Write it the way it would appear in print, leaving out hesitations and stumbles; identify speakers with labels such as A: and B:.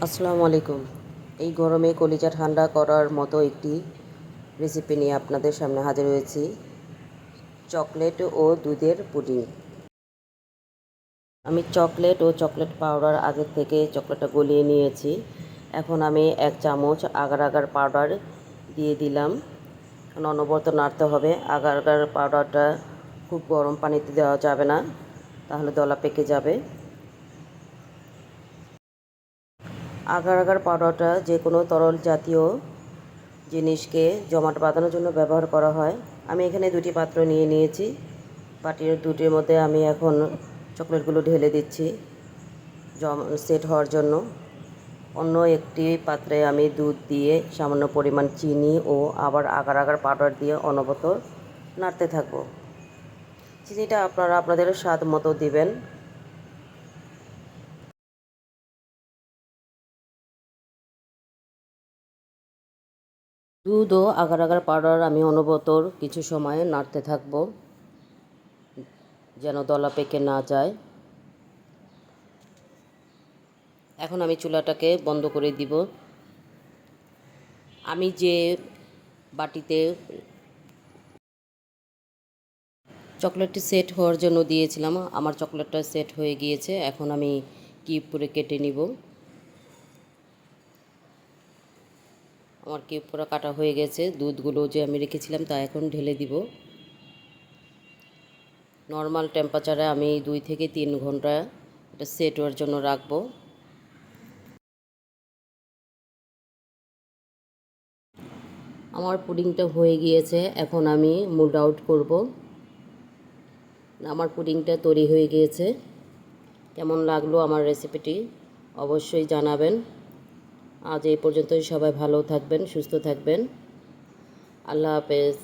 A: আসসালামু আলাইকুম। এই গরমে কলিজা ঠান্ডা করার মতো একটি রেসিপি নিয়ে আপনাদের সামনে হাজির হয়েছি। চকলেট ও দুধের পুডিং। আমি চকলেট ও চকলেট পাউডার আগের থেকে চকলেটটা গলিয়ে নিয়েছি। এখন আমি 1 চামচ আগার আগার পাউডার দিয়ে দিলাম। অনবরত নাড়তে হবে। আগার আগার পাউডারটা খুব গরম পানিতে দেওয়া যাবে না, তাহলে দলা পেকে যাবে। আগার আগার পাউডারটা যে কোনো তরল জাতীয় জিনিসকে জমাট বাঁধানোর জন্য ব্যবহার করা হয়। আমি এখানে 2টি পাত্র নিয়ে নিয়েছি। বাটির দুটির মধ্যে আমি এখন চকলেটগুলো ঢেলে দিচ্ছি সেট হওয়ার জন্য। অন্য একটি পাত্রে আমি দুধ দিয়ে সামান্য পরিমাণ চিনি ও আবার আগার আগার পাউডার দিয়ে অনবরত নাড়তে থাকবো। চিনিটা আপনারা আপনাদের স্বাদ মতো দিবেন। দুধ ও আগার আগার পাউডার আমি অনবরত কিছু সময় নাড়তে থাকবো, যেন দলা পেকে না যায়। এখন আমি চুলাটাকে বন্ধ করে দিব। আমি যে বাটিতে চকলেটটি সেট হওয়ার জন্য দিয়েছিলাম, আমার চকলেটটা সেট হয়ে গিয়েছে। এখন আমি কিউব করে কেটে নিব। আমার কিউব করে কাটা হয়ে গেছে। দুধগুলো যে আমি রেখেছিলাম তা এখন ঢেলে দিব। নর্মাল টেম্পারেচারে আমি 2 থেকে 3 ঘন্টা এটা সেট হওয়ার জন্য রাখবো। আমার পুডিংটা হয়ে গিয়েছে। এখন আমি মোল্ড আউট করব। আমার পুডিংটা তৈরি হয়ে গিয়েছে। কেমন লাগলো আমার রেসিপিটি অবশ্যই জানাবেন। আজ এই পর্যন্তই। সবাই ভালো থাকবেন, সুস্থ থাকবেন। আল্লাহ হাফেজ।